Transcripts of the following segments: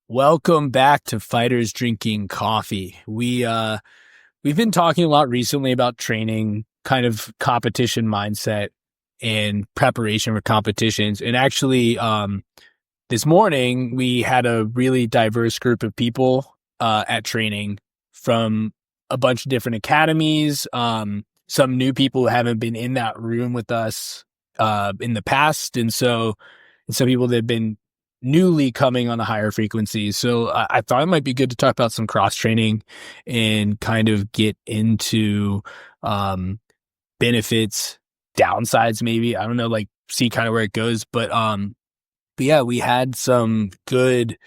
Welcome back to Fighters Drinking Coffee. We've been talking a lot recently about training, kind of competition mindset and preparation for competitions. And actually, this morning we had a really diverse group of people at training from a bunch of different academies, some new people who haven't been in that room with us in the past, and some people that have been newly coming on the higher frequencies. So I thought it might be good to talk about some cross training and kind of get into benefits, downsides, maybe. I don't know, like see kind of where it goes. But yeah, we had some good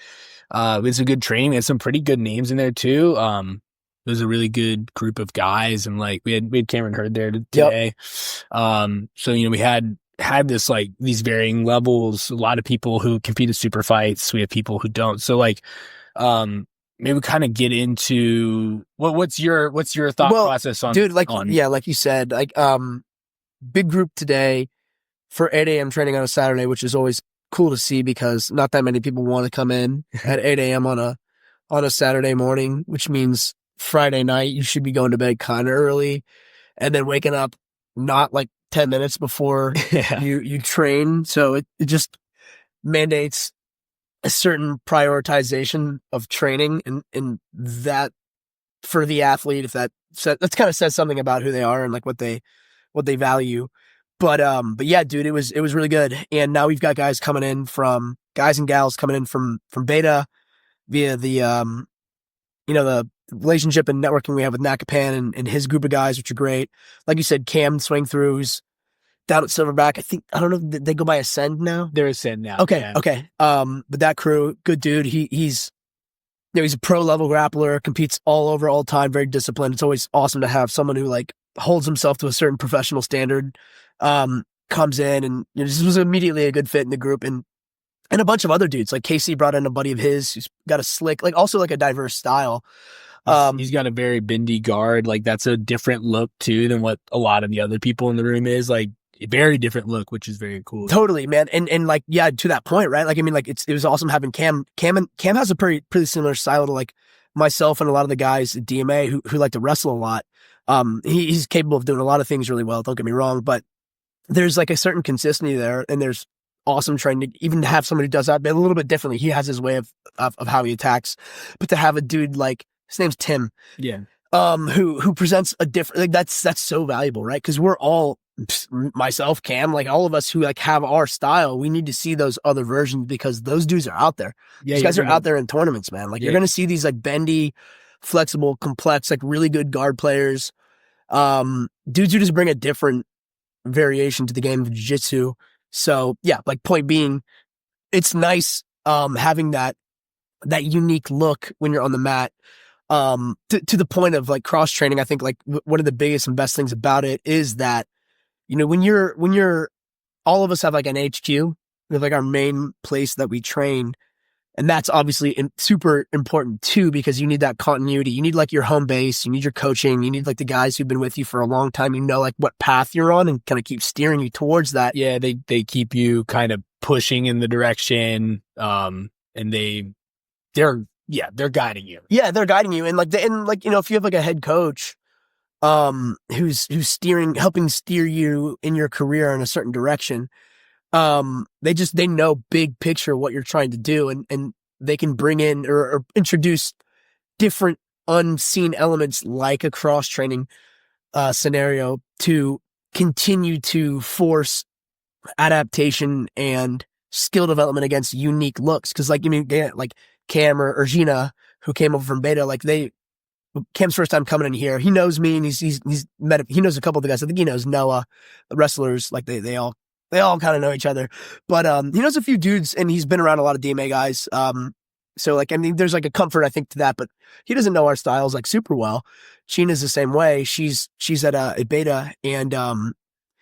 training. We had some pretty good names in there too. It was a really good group of guys, and like we had Cameron Hurd there today. So we had this like these varying levels. A lot of people who compete at super fights. We have people who don't. So like, maybe we kind of get into what's your thought process on, dude? Like you said, like big group today for 8 a.m. training on a Saturday, which is always cool to see because not that many people want to come in at 8 a.m. on a Saturday morning, which means Friday night you should be going to bed kind of early and then waking up not like 10 minutes before you train. So it just mandates a certain prioritization of training and that for the athlete, if that's kind of says something about who they are and like what they value. But yeah, dude, it was really good. And now we've got guys and gals coming in from Beta via the the relationship and networking we have with Nakapan and his group of guys, which are great. Like you said, Cam swing throughs down at Silverback. I don't know, they go by Ascend now? They're Ascend now. Okay, yeah. Okay. But that crew, good dude. He's a pro level grappler, competes all over all the time, very disciplined. It's always awesome to have someone who like holds himself to a certain professional standard, comes in and this was immediately a good fit in the group. And a bunch of other dudes, like Casey brought in a buddy of his who's got a slick, like also like a diverse style. He's got a very bendy guard. Like that's a different look too than what a lot of the other people in the room is. Like a very different look, which is very cool. Totally, man. And like, yeah, to that point, right? Like, I mean, like it was awesome having Cam. Cam has a pretty similar style to like myself and a lot of the guys at DMA who like to wrestle a lot. He's capable of doing a lot of things really well. Don't get me wrong, but there's like a certain consistency there, and there's awesome training even to have somebody who does that but a little bit differently. He has his way of how he attacks, but to have a dude like his name's Tim, who presents a different, like that's so valuable, right? Because we're all, myself, Cam, like all of us who like have our style, we need to see those other versions because those dudes are out there. These guys are out there in tournaments, man. Like you're gonna see these like bendy, flexible, complex, like really good guard players, dudes who just bring a different variation to the game of jiu-jitsu. So yeah, like point being, it's nice having that unique look when you're on the mat. To the point of like cross training, I think like one of the biggest and best things about it is that when you're all of us have like an HQ, we have like our main place that we train, and that's obviously super important too because you need that continuity. You need like your home base, you need your coaching, you need like the guys who've been with you for a long time. Like what path you're on and kind of keep steering you towards that. Yeah, they keep you kind of pushing in the direction, and they're guiding you. Yeah, they're guiding you, and if you have like a head coach, who's helping steer you in your career in a certain direction, they know big picture what you're trying to do, and they can bring in or introduce different unseen elements like a cross training scenario to continue to force adaptation and skill development against unique looks. Because like like Cam or Gina, who came over from Beta, like Cam's first time coming in here, he knows me and he knows a couple of the guys. I think he knows Noah, the wrestlers, like they all kind of know each other, but he knows a few dudes and he's been around a lot of DMA guys. So like, I mean, there's like a comfort, I think, to that, but he doesn't know our styles like super well. Gina's the same way. She's at Beta, and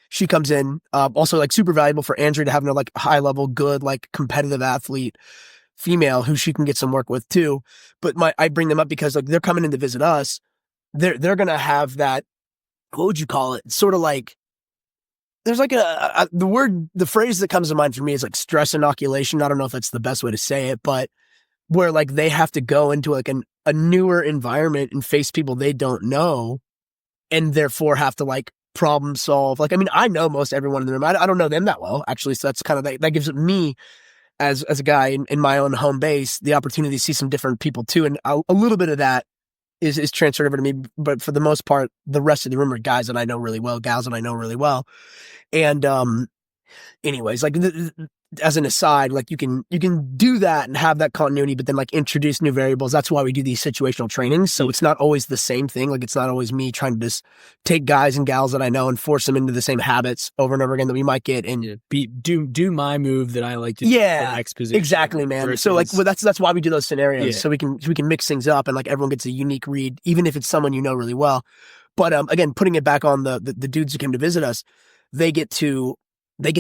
she comes in, also like super valuable for Andrew to have no like high level, good, like competitive athlete female who she can get some work with too. But I bring them up because like they're coming in to visit us. They're going to have that, what would you call it? Sort of like, there's like the phrase that comes to mind for me is like stress inoculation. I don't know if that's the best way to say it, but where like they have to go into like a newer environment and face people they don't know, and therefore have to like problem solve. Like, I mean, I know most everyone in the room. I don't know them that well, actually. So that's kind of that gives me as a guy in my own home base the opportunity to see some different people too, and a little bit of that is transferred over to me. But for the most part, the rest of the room are guys that I know really well, gals that I know really well, and anyways, like as an aside, like you can do that and have that continuity, but then like introduce new variables. That's why we do these situational trainings. So it's not always the same thing. Like it's not always me trying to just take guys and gals that I know and force them into the same habits over and over again that we might get. And do my move that I like to do yeah, in the next position. Exactly, man. Versus, so like, well, that's why we do those scenarios. Yeah. So we can mix things up and like everyone gets a unique read, even if it's someone you know really well. But again, putting it back on the dudes who came to visit us, they get to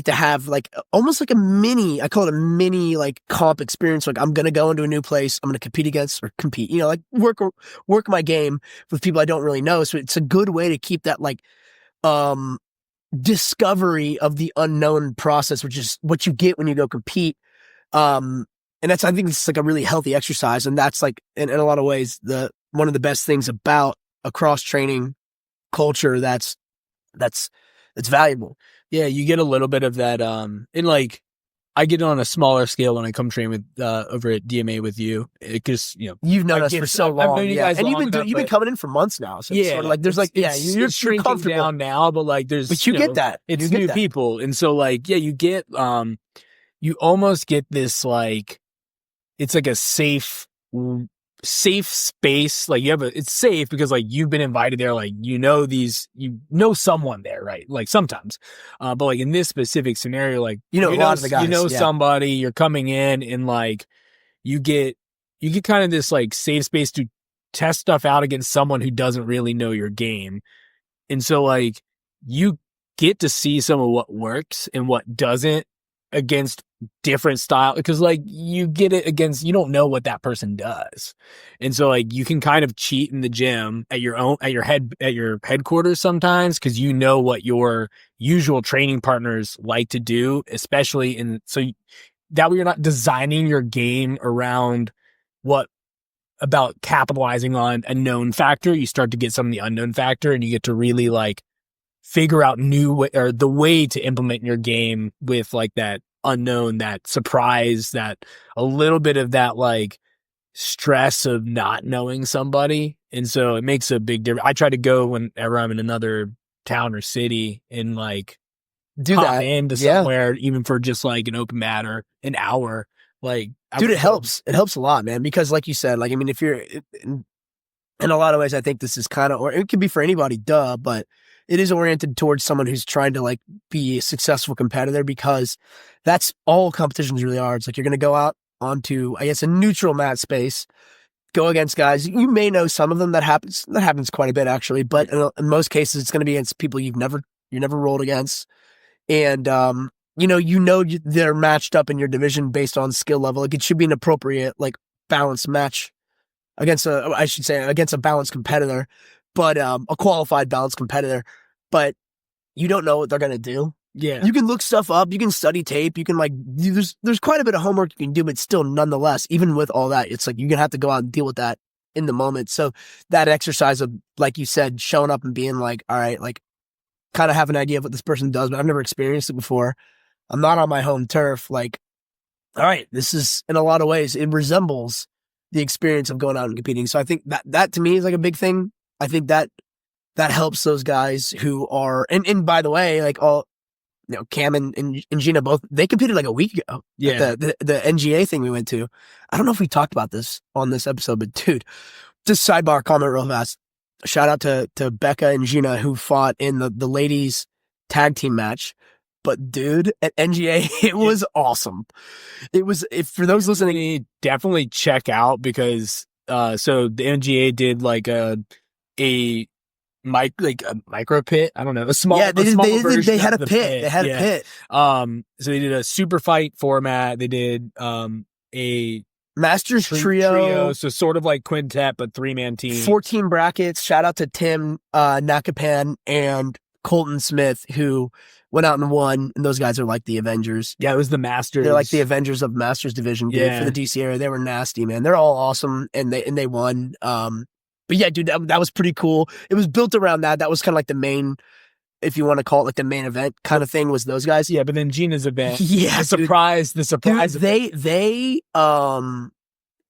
have like almost like a mini, I call it a mini like comp experience. Like I'm going to go into a new place. I'm going to compete, you know, like work my game with people I don't really know. So it's a good way to keep that like, discovery of the unknown process, which is what you get when you go compete. And I think it's like a really healthy exercise. And that's like, in a lot of ways, one of the best things about a cross training culture that's valuable. Yeah, you get a little bit of that. And like, I get it on a smaller scale when I come train with over at DMA with you, because you've known us for so long. I've known you guys and long you've been coming in for months now. So yeah, sort of like there's like you're shrinking down now, but like there's you get that it's new people, and so like you get you almost get this like it's like a safe space. Like it's safe because like you've been invited there, like you know someone there, right? Like sometimes, but like in this specific scenario, like a lot of the guys, somebody, you're coming in and like you get kind of this like safe space to test stuff out against someone who doesn't really know your game, and so like you get to see some of what works and what doesn't against different style, because like you get it against, you don't know what that person does, and so like you can kind of cheat in the gym at your headquarters sometimes, because you know what your usual training partners like to do, especially that way you're not designing your game around about capitalizing on a known factor. You start to get some of the unknown factor, and you get to really like figure out the way to implement your game with like that unknown, that surprise, that a little bit of that like stress of not knowing somebody. And so it makes a big difference. I try to go whenever I'm in another town or city and like do that into somewhere, even for just like an open mat or an hour. Like, dude, it helps. It helps a lot, man. Because like you said, like, I mean, if you're in a lot of ways, I think this is kind of, or it could be for anybody, but it is oriented towards someone who's trying to like be a successful competitor, because that's all competitions really are. It's like you're going to go out onto, I guess, a neutral mat space, go against guys. You may know some of them. That happens quite a bit actually, but in most cases it's going to be against people you never rolled against. And, they're matched up in your division based on skill level. Like it should be an appropriate, like balanced match against a balanced competitor, but a qualified balanced competitor. But you don't know what they're gonna do. Yeah, you can look stuff up, you can study tape, you can like there's quite a bit of homework you can do, but still, nonetheless, even with all that, it's like you're gonna have to go out and deal with that in the moment. So that exercise of, like you said, showing up and being like, all right, like kind of have an idea of what this person does, but I've never experienced it before. I'm not on my home turf. Like, all right, this is, in a lot of ways, it resembles the experience of going out and competing. So I think that to me is like a big thing. I think that helps those guys who are, and by the way, like Cam and Gina both, they competed like a week ago. Yeah. The NGA thing we went to. I don't know if we talked about this on this episode, but dude, just sidebar comment real fast. Shout out to Becca and Gina who fought in the ladies tag team match. But dude, at NGA, it was awesome. It was, for those listening, definitely check out, because so the NGA did like a micro pit. I don't know, a small. Yeah, they had a pit. Pit. They had a pit. So they did a super fight format. They did a Masters trio, so sort of like quintet, but 3-man team. 14 brackets. Shout out to Tim Nakapan and Colton Smith, who went out and won, and those guys are like the Avengers. Yeah, it was the Masters. They're like the Avengers of Masters division, dude, for the DC area. They were nasty, man. They're all awesome, and they won. But yeah, dude, that was pretty cool. It was built around that. That was kind of like the main, if you want to call it like the main event kind of thing, was those guys. Yeah, but then Gina's event, yeah, the surprise. Dude,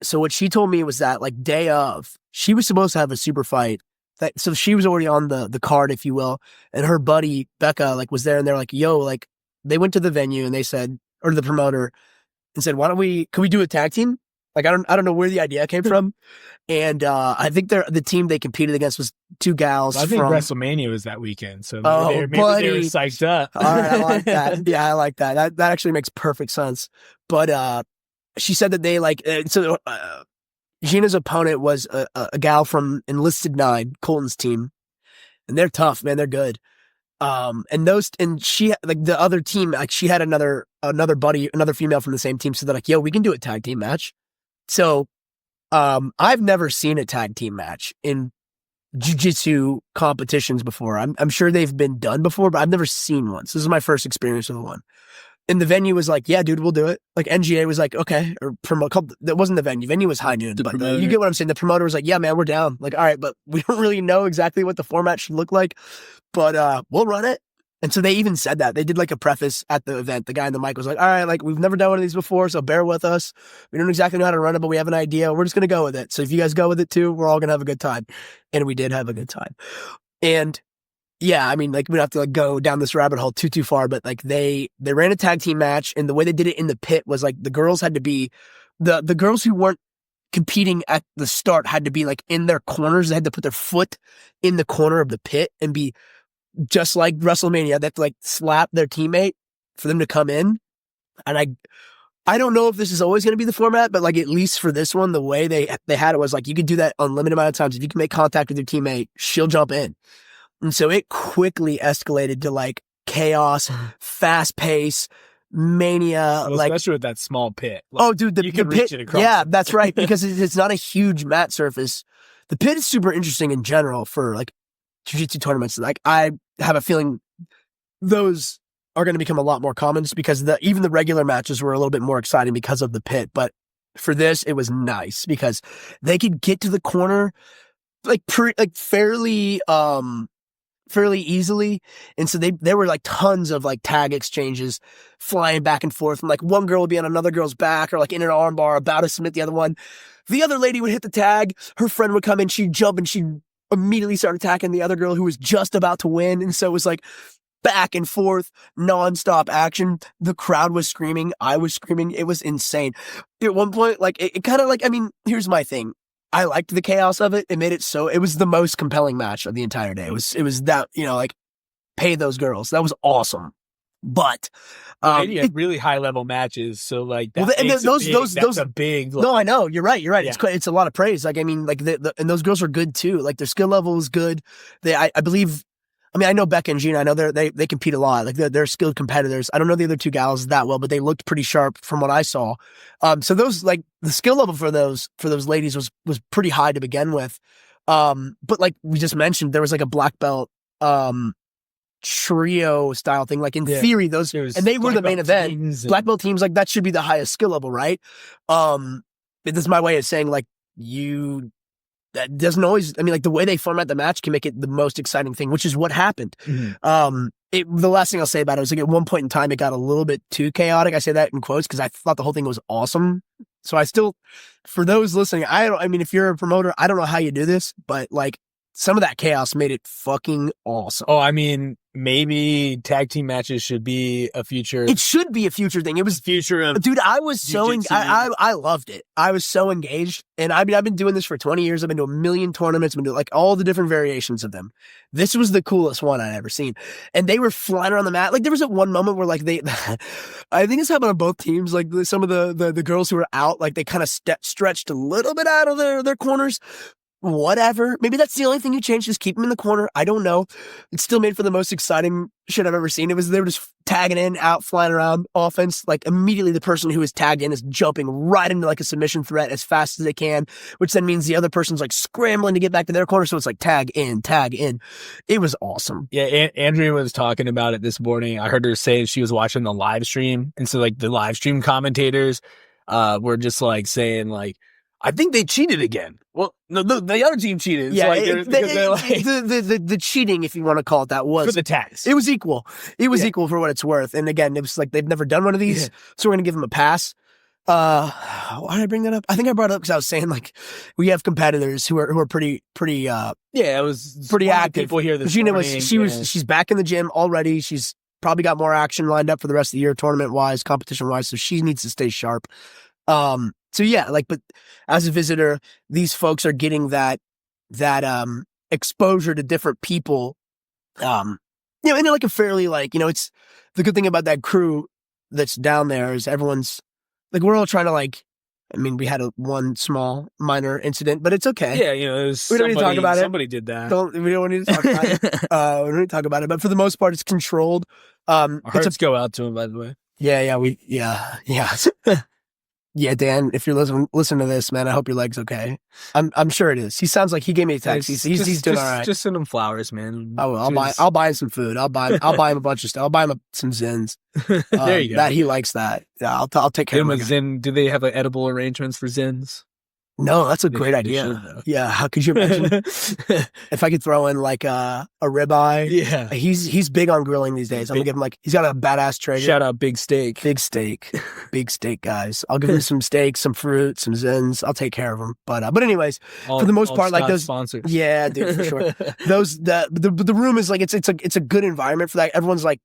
so what she told me was that like day of, she was supposed to have a super fight. So she was already on the card, if you will, and her buddy Becca like was there, and they're like, yo, like they went to the venue and they said, or the promoter, and said, can we do a tag team? Like I don't know where the idea came from. And I think the team they competed against was two gals. I think WrestleMania was that weekend, so maybe they were psyched up. All right, I like that. Yeah, I like that. That actually makes perfect sense. But she said that they like Gina's opponent was a gal from Enlisted 9, Colton's team, and they're tough, man. They're good. And she like the other team, like she had another buddy, another female from the same team, so they're like, yo, we can do a tag team match. So I've never seen a tag team match in jiu-jitsu competitions before. I'm sure they've been done before, but I've never seen one. So this is my first experience with one. And the venue was like, yeah, dude, we'll do it. Like NGA was like, okay, or that wasn't the venue. Venue was High Noon, but you get what I'm saying. The promoter was like, yeah, man, we're down. Like, all right, but we don't really know exactly what the format should look like, but we'll run it. And so they even said that. They did like a preface at the event. The guy in the mic was like, all right, like we've never done one of these before, so bear with us. We don't exactly know how to run it, but we have an idea. We're just going to go with it. So if you guys go with it too, we're all going to have a good time. And we did have a good time. And yeah, I mean, like we don't have to like go down this rabbit hole too far, but like they ran a tag team match, and the way they did it in the pit was like the girls had to be the girls who weren't competing at the start had to be like in their corners. They had to put their foot in the corner of the pit and be just like WrestleMania. They have to like slap their teammate for them to come in. And I don't know if this is always going to be the format, but like at least for this one, the way they had it was like you could do that unlimited amount of times. If you can make contact with your teammate, she'll jump in. And so it quickly escalated to like chaos, fast pace, mania. Well, like especially with that small pit. Like, oh, dude, you can reach it across. Yeah, that's right. Because it's not a huge mat surface. The pit is super interesting in general for like jiu-jitsu tournaments. Like I have a feeling those are going to become a lot more common just because even the regular matches were a little bit more exciting because of the pit. But for this, it was nice because they could get to the corner like fairly easily. And so there were like tons of like tag exchanges flying back and forth. And like one girl would be on another girl's back or like in an arm bar about to submit the other one. The other lady would hit the tag. Her friend would come in. She'd jump and she'd immediately start attacking the other girl who was just about to win. And so it was like back and forth, nonstop action. The crowd was screaming. I was screaming. It was insane. At one point, like it kind of like, I mean, here's my thing. I liked the chaos of it. It made it so it was the most compelling match of the entire day. It was that, like pay those girls. That was awesome. But you had really high level matches, so like that those a big. No, I know you're right. Yeah. It's a lot of praise. Like I mean, like and those girls are good too. Like their skill level is good. I believe. I mean, I know Becca and Gina. I know they compete a lot. Like they're skilled competitors. I don't know the other two gals that well, but they looked pretty sharp from what I saw. So those like the skill level for those ladies was pretty high to begin with. But like we just mentioned, there was like a black belt trio style thing. Like in theory, those and they were the main event. Black belt teams, like that should be the highest skill level, right? This is my way of saying like that doesn't always, I mean, like the way they format the match can make it the most exciting thing, which is what happened. Mm-hmm. The last thing I'll say about it was like at one point in time, it got a little bit too chaotic. I say that in quotes because I thought the whole thing was awesome. So I still, for those listening, I mean, if you're a promoter, I don't know how you do this, but like some of that chaos made it fucking awesome. Oh, I mean, maybe tag team matches should be a future. It should be a future thing. It was future of, dude. I was so I loved it. I was so engaged, and I mean, I've been doing this for 20 years. I've been to a million tournaments. I've been to like all the different variations of them. This was the coolest one I'd ever seen, and they were flying around the mat. Like there was at one moment where like I think it's happened on both teams. Like some of the girls who were out, like they kind of stretched a little bit out of their corners. whatever. Maybe that's the only thing you change. Just keep him in the corner. I don't know. It still made for the most exciting shit I've ever seen. It was, they were just tagging in, out, flying around offense. Like immediately the person who is tagged in is jumping right into like a submission threat as fast as they can, which then means the other person's like scrambling to get back to their corner. So it's like tag in, tag in. It was awesome. Yeah. Andrea was talking about it this morning. I heard her say she was watching the live stream. And so like the live stream commentators, were just like saying like, I think they cheated again. Well, no, the other team cheated. Yeah, like the cheating, if you want to call it that, was for the tags. It was equal. It was equal for what it's worth. And again, it was like they've never done one of these, so we're gonna give them a pass. Why did I bring that up? I think I brought it up because I was saying like we have competitors who are pretty it was pretty active. People here this Gina morning, she's back in the gym already. She's probably got more action lined up for the rest of the year, tournament wise, competition wise. So she needs to stay sharp. So yeah, like, but as a visitor, these folks are getting that exposure to different people. In like a fairly like, it's the good thing about that crew that's down there is everyone's like, we're all trying to like, I mean, we had one small minor incident, but it's okay. Yeah, we don't need to talk about it. Somebody did that. We don't need to talk about it. We don't need to talk about it, but for the most part, it's controlled. Our hearts go out to him, by the way. Yeah. Yeah, Dan, if you're listen to this, man, I hope your leg's okay. I'm sure it is. He sounds like he gave me a text. He's doing all right. Just send him flowers, man. I'll buy him some food. I'll buy him a bunch of stuff. I'll buy him some Zins. There you go. That he likes that. Yeah, I'll take care of him. Zin. Do they have edible arrangements for Zins? No, that's a great idea. Yeah, how could you imagine if I could throw in like a ribeye? Yeah, he's big on grilling these days. I'm gonna give him he's got a badass Traeger. Shout out Big Steak, big steak, guys. I'll give him some steak, some fruit, some Zins. I'll take care of him. But anyways, for the most part, like those sponsors. Yeah, dude, for sure. The room is like it's a good environment for that. Everyone's like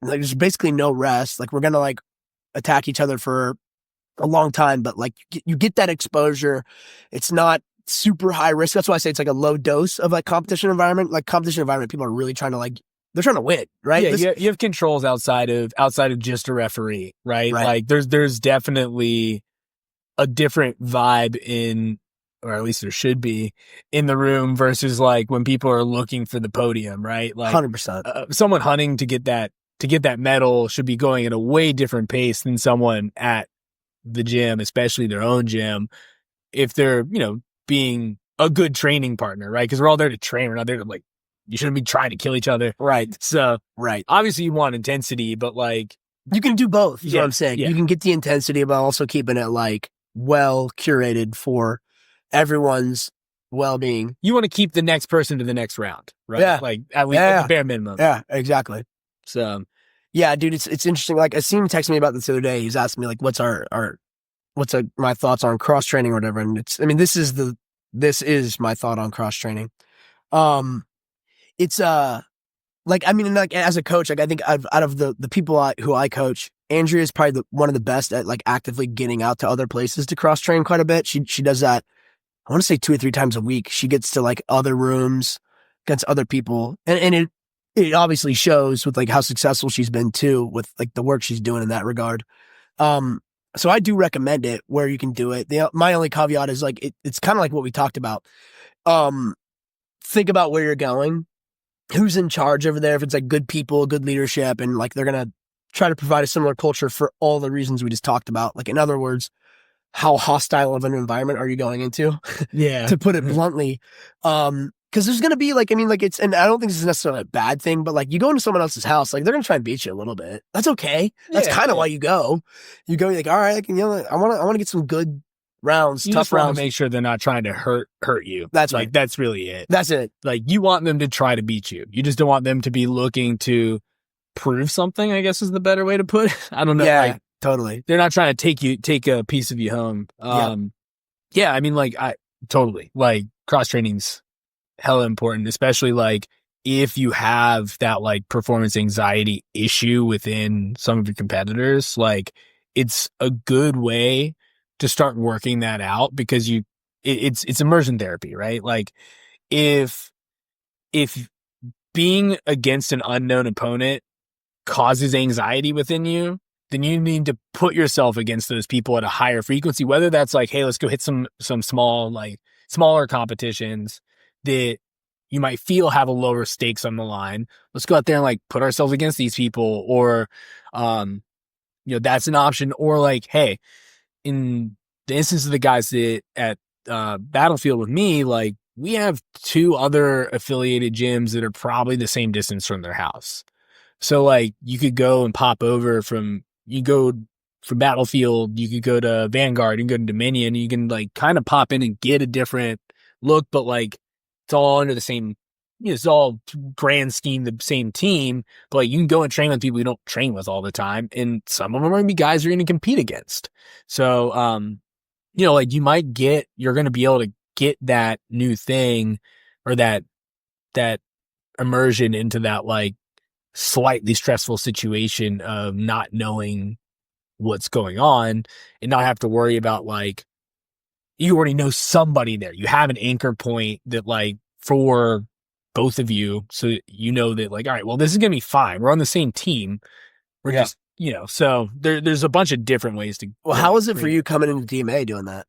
there's basically no rest. Like we're gonna like attack each other for a long time, but like you get that exposure. It's not super high risk. That's why I say it's like a low dose of like competition environment. Like competition environment, people are really trying to they're trying to win, right? Yeah, you have controls outside of just a referee, right? Like there's definitely a different vibe in, or at least there should be in the room versus like when people are looking for the podium, right? Like 100%. Someone hunting to get that medal should be going at a way different pace than someone at the gym, especially their own gym, if they're, being a good training partner, right? Because we're all there to train. We're not there to you shouldn't be trying to kill each other. Right. So, right. Obviously you want intensity, but like, you can do both. Is what I'm saying. Yeah. You can get the intensity, but also keeping it like well curated for everyone's well-being. You want to keep the next person to the next round, right? Yeah. Like at least at the bare minimum. Yeah, exactly. So, yeah, dude, it's interesting. Like I seen him text me about this the other day. He's asking me like, what's my thoughts on cross training or whatever. And this is my thought on cross training. It's as a coach, like I think out of the people who I coach, Andrea is probably one of the best at like actively getting out to other places to cross train quite a bit. She does that. I want to say 2 or 3 times a week. She gets to like other rooms against other people, and it obviously shows with like how successful she's been too with like the work she's doing in that regard. So I do recommend it where you can do it. My only caveat is like, it's kind of like what we talked about. Think about where you're going, who's in charge over there. If it's like good people, good leadership, and like, they're going to try to provide a similar culture for all the reasons we just talked about. Like, in other words, how hostile of an environment are you going into? Yeah. To put it bluntly. Because there's going to be like, and I don't think this is necessarily a bad thing, but like you go into someone else's house, like they're going to try and beat you a little bit. That's okay. That's kind of why you go. You go, you're like, all right, I want to get some good rounds, tough rounds. To make sure they're not trying to hurt you. That's like, right. That's really it. That's it. Like you want them to try to beat you. You just don't want them to be looking to prove something, I guess is the better way to put it. I don't know. Yeah, totally. They're not trying to take a piece of you home. Yeah, I totally like cross training's hella important, especially like if you have that like performance anxiety issue within some of your competitors, like it's a good way to start working that out because it's immersion therapy, right? Like if being against an unknown opponent causes anxiety within you, then you need to put yourself against those people at a higher frequency, whether that's like, hey, let's go hit some small like smaller competitions that you might feel have a lower stakes on the line. Let's go out there and like put ourselves against these people, or, that's an option. Or like, hey, in the instance of the guys that at Battlefield with me, like we have 2 other affiliated gyms that are probably the same distance from their house. So like you could go and pop over you go from Battlefield, you could go to Vanguard, you can go to Dominion, you can like kind of pop in and get a different look, but like it's all under the same, it's all grand scheme, the same team, but like you can go and train with people you don't train with all the time. And some of them are going to be guys you're going to compete against. So, like you're going to be able to get that new thing or that immersion into that like slightly stressful situation of not knowing what's going on and not have to worry about like, you already know somebody there. You have an anchor point that like for both of you. So you know that like, all right, well, this is going to be fine. We're on the same team. We're just, so there's a bunch of different ways to. Well, how was it for you coming into DMA doing that?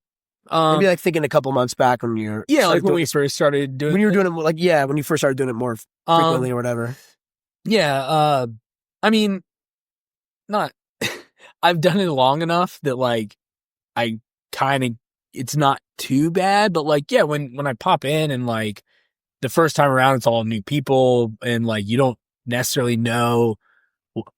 Maybe like thinking a couple months back when you're. Yeah, like when we first started doing when you were doing it, like, when you first started doing it more frequently or whatever. Yeah. I mean, not, I've done it long enough that like, I kind of, it's not too bad, but like, yeah, when I pop in and like the first time around, it's all new people and like, you don't necessarily know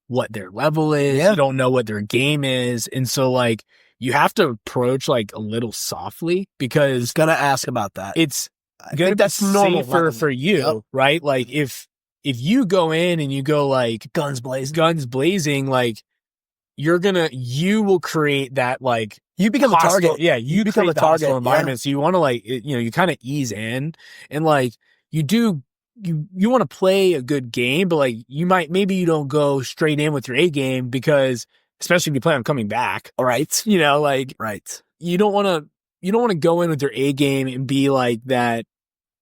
what their level is. Yeah. You don't know what their game is. And so like, you have to approach like a little softly because gonna ask about that. It's gonna be safer for you, right? Like if you go in and you go like guns blazing, like you will create that like you become hostile, a target. Yeah, you become a target environment. Yeah. So you want to like you kind of ease in and like you want to play a good game, but like maybe you don't go straight in with your A game because especially if you plan on coming back. All right. Right. You don't want to go in with your A game and be like that.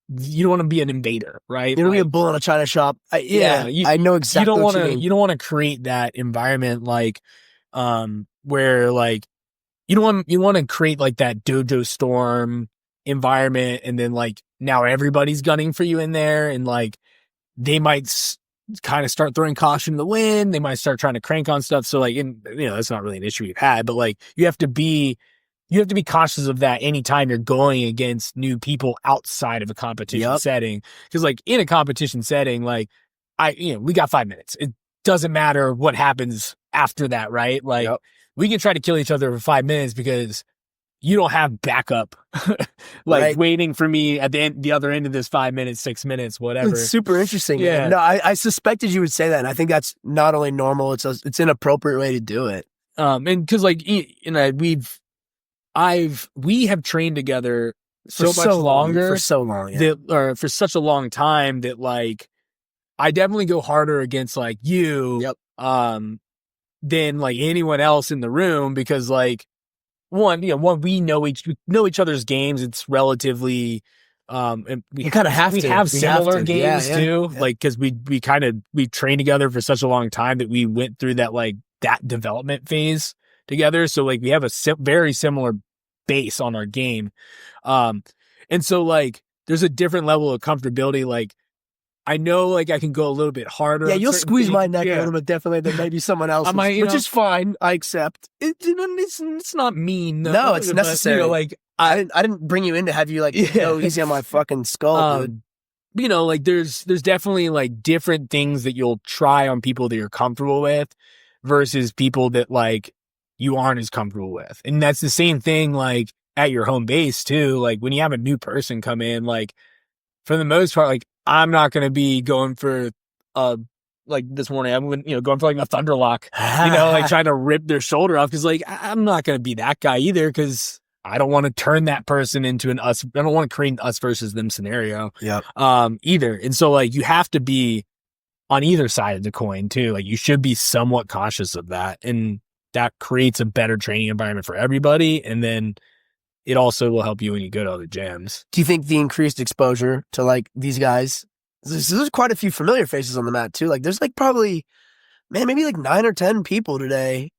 You don't want to be an invader, right? You don't be a bull in a china shop. I know exactly. You don't want to create that environment like, where like you want to create like that dojo storm environment, and then like now everybody's gunning for you in there, and like they might kind of start throwing caution in the wind. They might start trying to crank on stuff. So like, that's not really an issue we've had, but like you have to be cautious of that anytime you're going against new people outside of a competition setting. Cause like in a competition setting, like we got 5 minutes. It doesn't matter what happens after that, right? Like we can try to kill each other for 5 minutes because you don't have backup like waiting for me at the other end of this 5 minutes, 6 minutes, whatever. It's super interesting. Yeah. Man. No, I suspected you would say that. And I think that's not only normal, it's an appropriate way to do it. And cause like, we have trained together for so much longer. For so long. Yeah. Or for such a long time that like, I definitely go harder against like you, than like anyone else in the room because like, one, we know each other's games. It's relatively, and we kind of have to. We have similar games too, like because we trained together for such a long time that we went through that development phase together. So like we have a very similar base on our game, and so like there's a different level of comfortability. Like I know like I can go a little bit harder. Yeah, you'll squeeze my neck a little bit definitely than maybe someone else, which is fine. I accept. It's not mean. No, it's necessary. Like I didn't bring you in to have you like go easy on my fucking skull, dude. Like there's definitely like different things that you'll try on people that you're comfortable with versus people that like you aren't as comfortable with. And that's the same thing like at your home base too. Like when you have a new person come in, like for the most part, like I'm not going to be going for, like this morning, I'm going for like a thunderlock, like trying to rip their shoulder off. Cause like, I'm not going to be that guy either. Cause I don't want to turn that person into I don't want to create an us versus them scenario. Either. And so like, you have to be on either side of the coin too. Like you should be somewhat cautious of that. And that creates a better training environment for everybody. And then it also will help you when you go to other gyms. Do you think the increased exposure to like these guys, there's quite a few familiar faces on the mat too. Like there's like probably, maybe like 9 or 10 people today.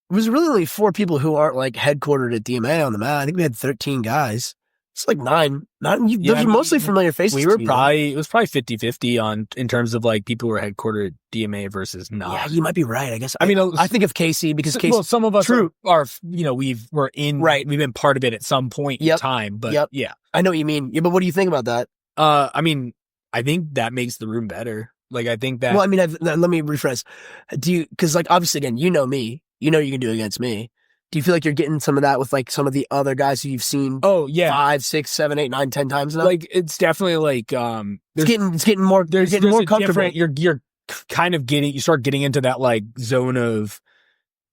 It was really only 4 people who aren't like headquartered at DMA on the mat. I think we had 13 guys. It's like nine. Yeah, Those are mostly familiar faces. We were probably, it was probably 50-50 in terms of like people who were headquartered at DMA versus not. Yeah, you might be right. I guess. I mean, I think of Casey because Casey. Well, some of us True. are we've been part of it at some point in time, but yeah. I know what you mean. Yeah, but what do you think about that? I mean, I think that makes the room better. Like, I think that. Well, I mean, let me rephrase. Because like, obviously, again, you know me. You know you can do it against me. Do you feel like you're getting some of that with like some of the other guys who you've seen? Oh yeah, 5, 6, 7, 8, 9, 10 times now. Like it's definitely like it's getting more. There's getting more comfortable. You're kind of you start getting into that like zone of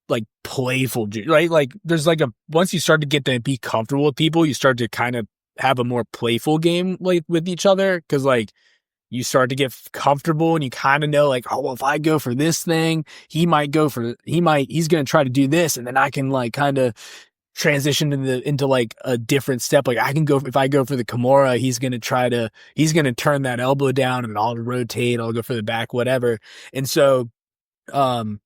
like playful, right? Like there's like once you start to get to be comfortable with people, you start to kind of have a more playful game like with each other because like. You start to get comfortable and you kind of know like, oh, well, if I go for this thing, he's going to try to do this. And then I can like kind of transition into like a different step. Like if I go for the Kimura, he's going to turn that elbow down and I'll rotate. I'll go for the back, whatever. And so, the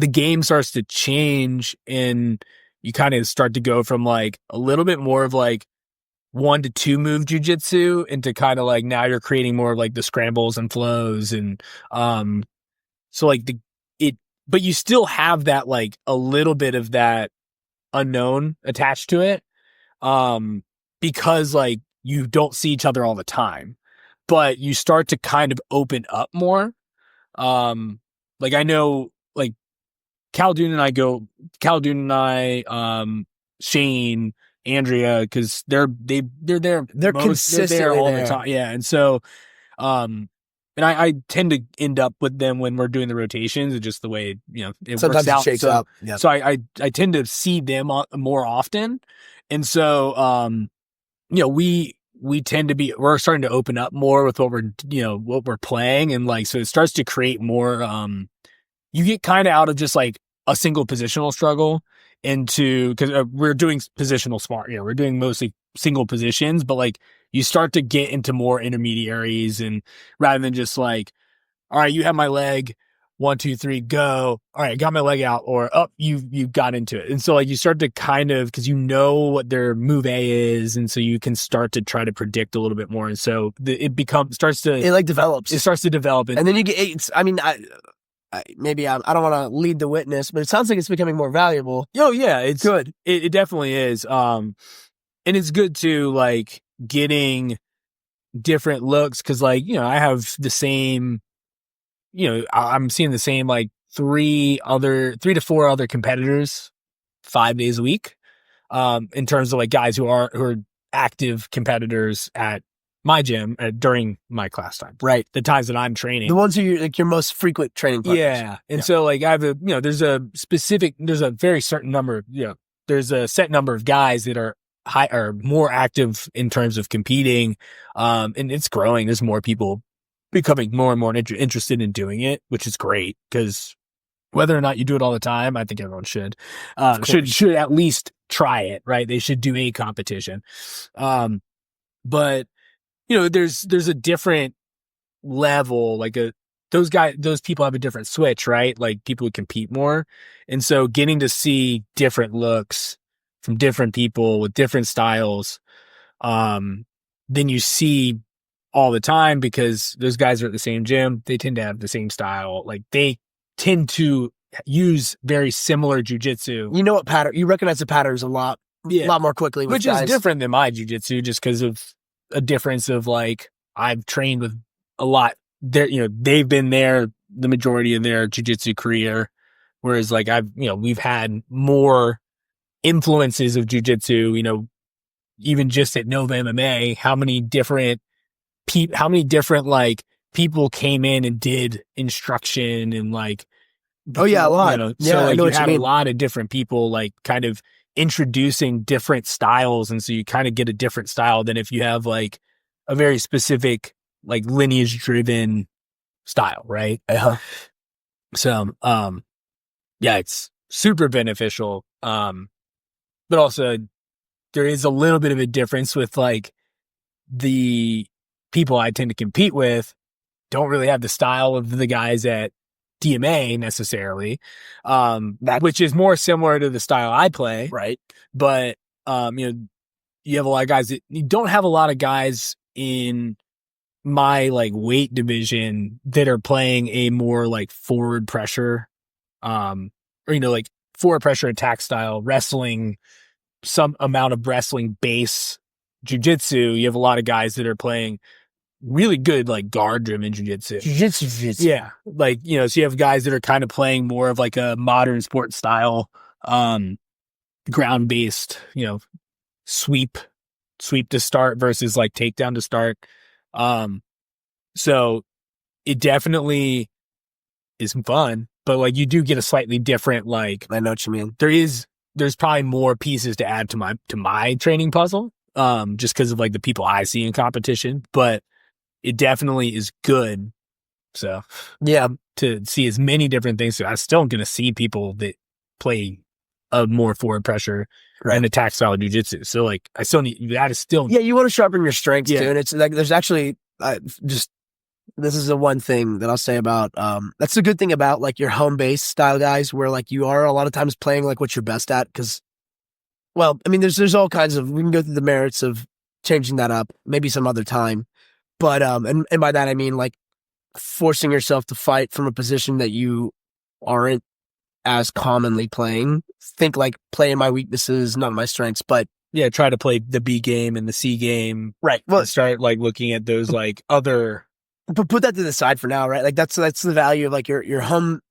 game starts to change and you kind of start to go from like a little bit more of like, 1 to 2 move jujitsu into kind of like now you're creating more of like the scrambles and flows and so like but you still have that like a little bit of that unknown attached to it because like you don't see each other all the time but you start to kind of open up more like I know like Khaldun and I Shane Andrea, because they're consistently there all the time. Yeah. And so, and I tend to end up with them when we're doing the rotations. It's just the way, it sometimes works out. It shakes out. Yeah. So I tend to see them more often. And so, we tend to we're starting to open up more with what we're playing. And like, so it starts to create more, you get kind of out of just like a single positional struggle because we're doing positional smart, we're doing mostly single positions, but like you start to get into more intermediaries and rather than just like, all right, you have my leg, 1, 2, 3, go. All right, got my leg out or up, you got into it. And so like you start to kind of, cause you know what their move A is. And so you can start to try to predict a little bit more. And so it starts to develop. And then you get, maybe I don't want to lead the witness, but it sounds like it's becoming more valuable. Oh yeah, it's good. It definitely is. And it's good to like getting different looks because like, I have the same, I'm seeing the same like 3 to 4 other competitors 5 days a week. In terms of like guys who are active competitors at my gym during my class time, right? The times that I'm training, the ones who you're like your most frequent training partners. Yeah, and so like I have there's a very certain number, there's a set number of guys that are more active in terms of competing, and it's growing. There's more people becoming more and more interested in doing it, which is great because whether or not you do it all the time, I think everyone should at least try it, right? They should do a competition, but. There's a different level, like those people have a different switch, right? Like people who compete more. And so getting to see different looks from different people with different styles, than you see all the time because those guys are at the same gym. They tend to have the same style. Like they tend to use very similar jujitsu. You know what pattern, you recognize the patterns a lot more quickly. Which is different than my jujitsu just because of a difference of like I've trained with a lot there, they've been there the majority of their jiu-jitsu career, whereas like we've had more influences of jiu-jitsu, even just at Nova MMA, how many different like people came in and did instruction and like a lot. So like you had a lot of different people like kind of introducing different styles. And so you kind of get a different style than if you have like a very specific, like lineage driven style. Right. Uh-huh. So, it's super beneficial. But also there is a little bit of a difference with like the people I tend to compete with don't really have the style of the guys at DMA necessarily, which is more similar to the style I play. Right. But, you have a lot of guys that you don't have a lot of guys in my like weight division that are playing a more like forward pressure, or, like forward pressure attack style wrestling, some amount of wrestling base jiu-jitsu. You have a lot of guys that are playing really good, like guard driven jiu-jitsu. Jiu-jitsu. Yeah. Like, so you have guys that are kind of playing more of like a modern sport style, ground based, sweep to start versus like takedown to start. So it definitely is fun, but like you do get a slightly different, like, I know what you mean. There's probably more pieces to add to my training puzzle, just because of like the people I see in competition, but it definitely is good. So yeah, to see as many different things. So I'm still going to see people that play a more forward pressure and attack style of jiu-jitsu. So like I still need that is still. Yeah, you want to sharpen your strengths too. And it's like there's actually this is the one thing that I'll say about that's the good thing about like your home base style guys, where like you are a lot of times playing like what you're best at. Because, well, I mean, there's all kinds of, we can go through the merits of changing that up maybe some other time. But and by that I mean like forcing yourself to fight from a position that you aren't as commonly playing. Think like playing my weaknesses, not my strengths, but yeah, try to play the B game and the C game. Right. Well, start like looking at those like other. But put that to the side for now, right? Like that's the value of like your home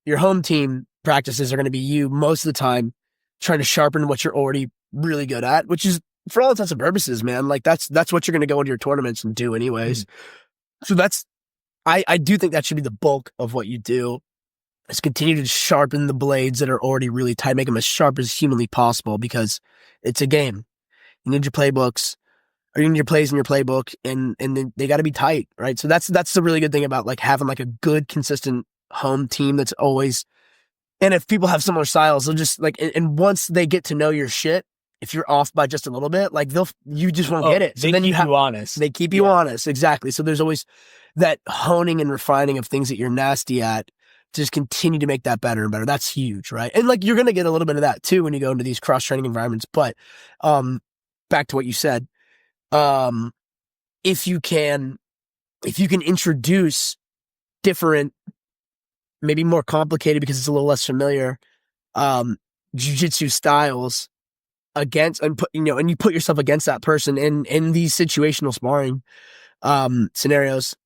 team practices are going to be you most of the time trying to sharpen what you're already really good at, which is for all intents and purposes, man. Like that's what you're going to go into your tournaments and do anyways. So that's I do think that should be the bulk of what you do. Is continue to sharpen the blades that are already really tight, make them as sharp as humanly possible, because it's a game. You need your playbooks, or you need your plays in your playbook, and they got to be tight, right? So that's the really good thing about like having like a good, consistent home team that's always. And if people have similar styles, they'll just like, and once they get to know your shit, if you're off by just a little bit, like you just won't get it. So then you honest. They keep you honest, exactly. So there's always that honing and refining of things that you're nasty at. Just continue to make that better and better. That's huge, right? And like you're gonna get a little bit of that too when you go into these cross training environments. But back to what you said, if you can introduce different, maybe more complicated because it's a little less familiar, jiu-jitsu styles against, and you put yourself against that person in these situational sparring scenarios.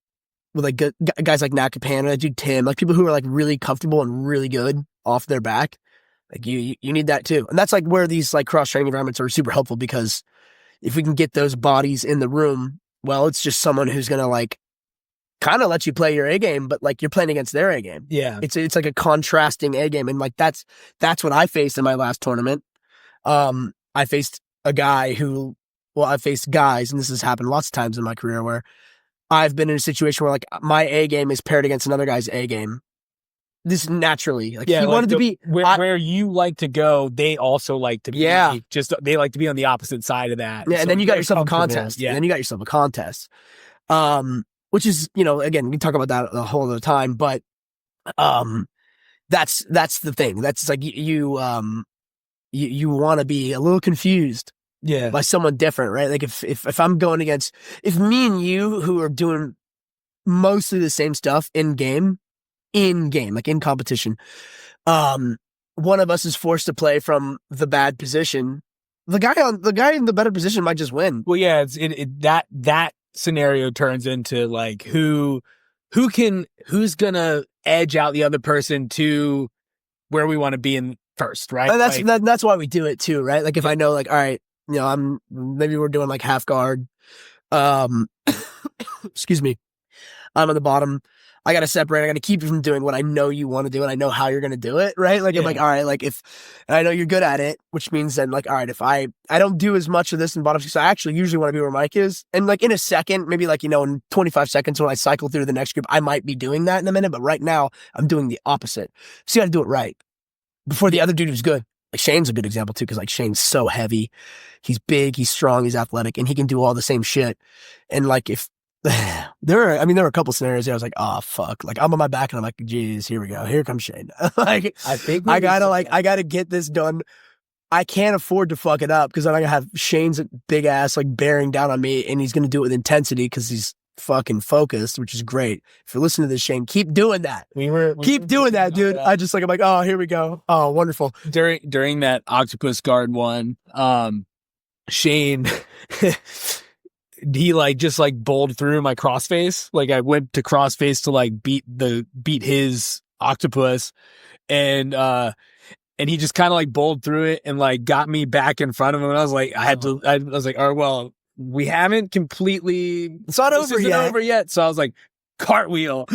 With like guys like Nakapan, that dude Tim, like people who are like really comfortable and really good off their back, like you need that too. And that's like where these like cross training environments are super helpful, because if we can get those bodies in the room, well, it's just someone who's gonna like kind of let you play your A game, but like you're playing against their A game. Yeah, it's like a contrasting A game, and like that's what I faced in my last tournament. I faced a guy who, well, I faced guys, and this has happened lots of times in my career where I've been in a situation where like my A game is paired against another guy's A game. This naturally, like he wanted to be where you like to go. They also like to be. Yeah, they like to be on the opposite side of that. Yeah, and then you got yourself a contest. Yeah, and then you got yourself a contest. Which is, again, we can talk about that a whole other time, but that's the thing. That's like you want to be a little confused. Yeah, by someone different, right? Like if I'm going against, if me and you who are doing mostly the same stuff in game, like in competition, one of us is forced to play from the bad position, the guy in the better position might just win. Well, yeah, that scenario turns into like who's gonna edge out the other person to where we want to be in first, right? And that's why we do it too, right? Like if I know, like, all right, maybe we're doing like half guard. Excuse me. I'm on the bottom. I got to separate. I got to keep you from doing what I know you want to do, and I know how you're going to do it, right? Like, I'm like, all right, like and I know you're good at it, which means then like, all right, if I don't do as much of this in bottom six, I actually usually want to be where Mike is. And like in a second, maybe like, in 25 seconds when I cycle through the next group, I might be doing that in a minute, but right now I'm doing the opposite. So you got to do it right before the other dude who's good. Like Shane's a good example too, because like Shane's so heavy. He's big, he's strong, he's athletic, and he can do all the same shit. And like if there were a couple scenarios where I was like, oh fuck. Like I'm on my back and I'm like, geez, here we go. Here comes Shane. Like I gotta get this done I can't afford to fuck it up because then I have Shane's big ass like bearing down on me, and he's gonna do it with intensity because he's fucking focused, which is great. If you're listening to this, Shane, keep doing that. Keep doing that, dude. I'm like, oh, here we go. Oh, wonderful. During that octopus guard one, Shane he like just like bowled through my crossface. Like I went to crossface to like beat his octopus, and he just kind of like bowled through it and like got me back in front of him. And I was like, I was like, all right, well, we haven't completely, it's not over yet. So I was like, cartwheel.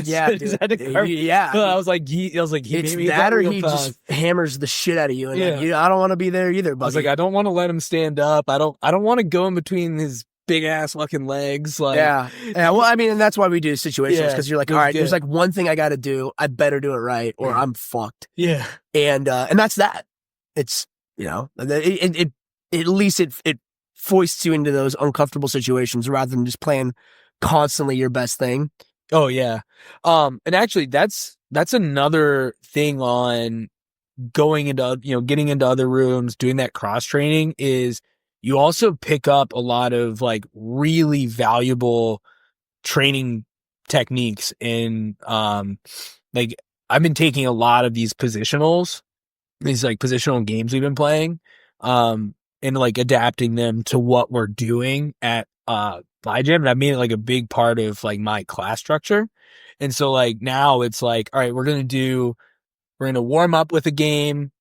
Yeah, yeah. I was like, he it's that, or he just hammers the shit out of you. And I don't want to be there either. Buddy. I was like, I don't want to let him stand up. I don't want to go in between his big ass fucking legs. Like, yeah. Well, I mean, and that's why we do situations, because you're like, all right, there's like one thing I got to do. I better do it right, or I'm fucked. Yeah. And that's that. It's, it at least it foists you into those uncomfortable situations rather than just playing constantly your best thing. Oh yeah. And actually that's another thing on going into, getting into other rooms, doing that cross training, is you also pick up a lot of like really valuable training techniques. And like I've been taking a lot of these positional games we've been playing, and like adapting them to what we're doing at my gym. And I made it like a big part of like my class structure. And so like now it's like, all right, we're going to warm up with a game.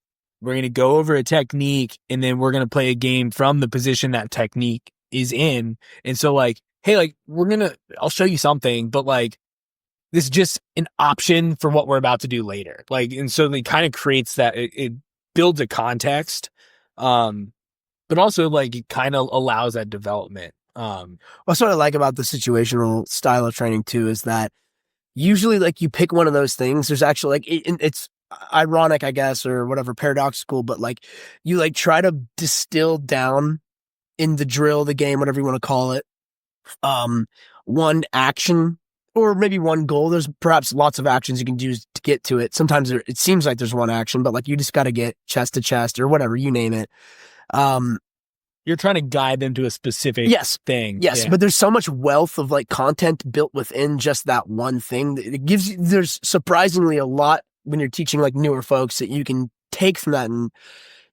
We're going to go over a technique, and then we're going to play a game from the position that technique is in. And so like, hey, like I'll show you something, but like this is just an option for what we're about to do later. Like, and so it kind of creates that, it builds a context. But also like it kind of allows that development. What I like about the situational style of training too is that usually like you pick one of those things. There's actually like it's ironic, I guess, or whatever, paradoxical, but like you like try to distill down in the drill, the game, whatever you want to call it, one action or maybe one goal. There's perhaps lots of actions you can do to get to it. Sometimes it seems like there's one action, but like you just got to get chest to chest or whatever, you name it. You're trying to guide them to a specific thing. Yes, but there's so much wealth of like content built within just that one thing. It gives you, there's surprisingly a lot when you're teaching like newer folks that you can take from that, and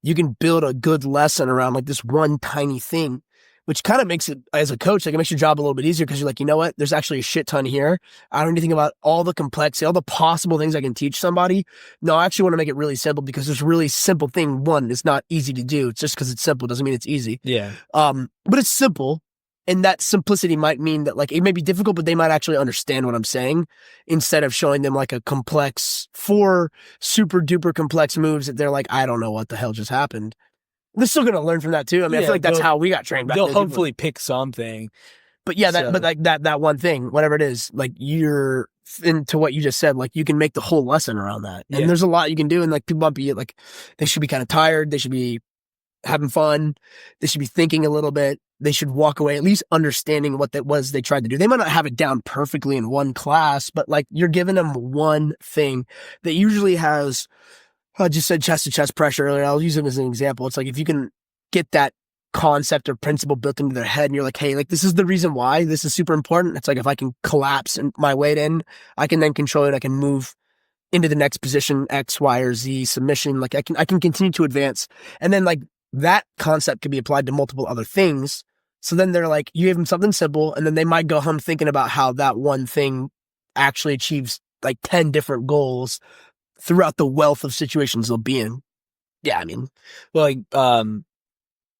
you can build a good lesson around like this one tiny thing, which kind of makes it, as a coach, like it makes your job a little bit easier, because you're like, you know what? There's actually a shit ton here. I don't need to think about all the complexity, all the possible things I can teach somebody. No, I actually want to make it really simple, because there's a really simple thing. One, it's not easy to do. It's just because it's simple doesn't mean it's easy. Yeah. But it's simple. And that simplicity might mean that like it may be difficult, but they might actually understand what I'm saying, instead of showing them like a complex, 4 super duper complex moves that they're like, I don't know what the hell just happened. They're still going to learn from that too. I mean, I feel like that's how we got trained back then. They'll hopefully pick something. But yeah, but like that one thing, whatever it is, like you're into what you just said, like you can make the whole lesson around that. And there's a lot you can do. And like people might be like, they should be kind of tired. They should be having fun. They should be thinking a little bit. They should walk away at least understanding what that was they tried to do. They might not have it down perfectly in one class, but like you're giving them one thing that usually has, I just said chest to chest pressure earlier. I'll use it as an example. It's like, if you can get that concept or principle built into their head, and you're like, hey, like this is the reason why this is super important. It's like, if I can collapse my weight in, I can then control it. I can move into the next position, X, Y, or Z submission. Like I can continue to advance. And then like that concept can be applied to multiple other things. So then they're like, you gave them something simple, and then they might go home thinking about how that one thing actually achieves like 10 different goals throughout the wealth of situations they'll be in. Yeah, I mean, well, like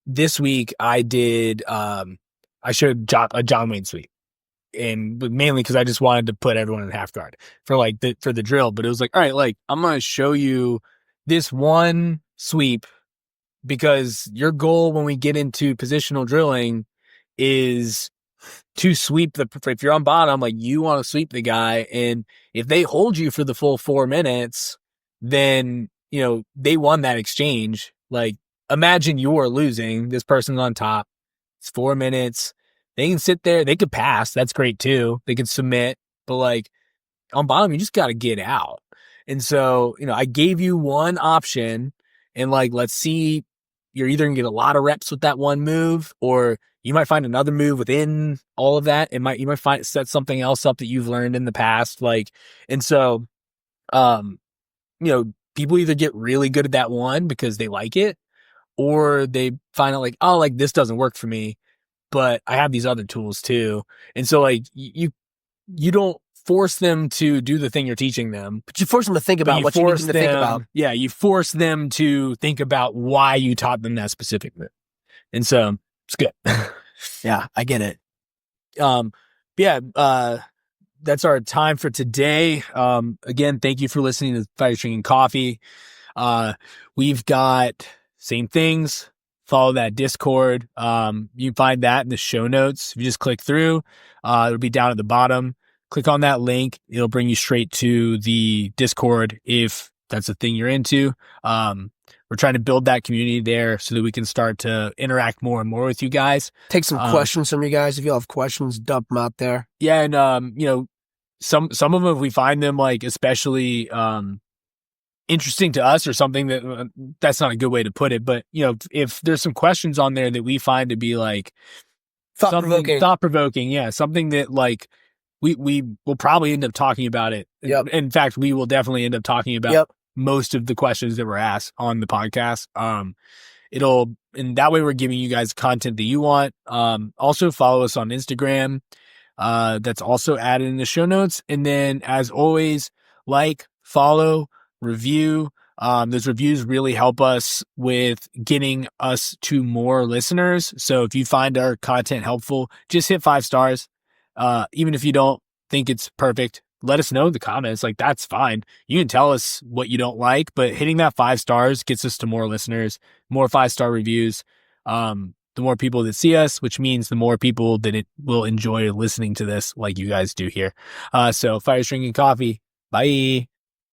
this week I did I showed a John Wayne sweep, and mainly because I just wanted to put everyone in half guard for like for the drill. But it was like, all right, like I'm gonna show you this one sweep, because your goal when we get into positional drilling is to sweep if you're on bottom, like you want to sweep the guy. And if they hold you for the full 4 minutes, then, they won that exchange. Like imagine you're losing, this person's on top. It's 4 minutes. They can sit there. They could pass. That's great too. They can submit, but like on bottom, you just got to get out. And so, I gave you one option, and like, let's see, you're either gonna get a lot of reps with that one move, or you might find another move within all of that. You might find set something else up that you've learned in the past. Like, and so, um, people either get really good at that one because they like it, or they find out like, oh, like this doesn't work for me, but I have these other tools too. And so like you don't force them to do the thing you're teaching them, But you force them to think about what you need them to think about. Yeah, you force them to think about why you taught them that specific move. And so it's good. Yeah, I get it. Yeah, that's our time for today. Again, thank you for listening to Fighters Drinking Coffee. We've got same things. Follow that Discord. You can find that in the show notes. If you just click through, it'll be down at the bottom. Click on that link. It'll bring you straight to the Discord if that's a thing you're into. We're trying to build that community there so that we can start to interact more and more with you guys. Take some questions from you guys. If you have questions, dump them out there. Yeah, and some of them, if we find them like especially interesting to us or something that's not a good way to put it, but if there's some questions on there that we find to be like thought provoking, yeah, something that like we will probably end up talking about it. Yep. In fact, we will definitely end up talking about most of the questions that were asked on the podcast. And that way we're giving you guys content that you want. Also follow us on Instagram. That's also added in the show notes. And then as always, like, follow, review. Those reviews really help us with getting us to more listeners. So if you find our content helpful, just hit 5 stars. Even if you don't think it's perfect, let us know in the comments. Like, that's fine. You can tell us what you don't like, but hitting that 5 stars gets us to more listeners, more 5-star reviews. The more people that see us, which means the more people that it will enjoy listening to this like you guys do here. So Fighters Drinking Coffee. Bye.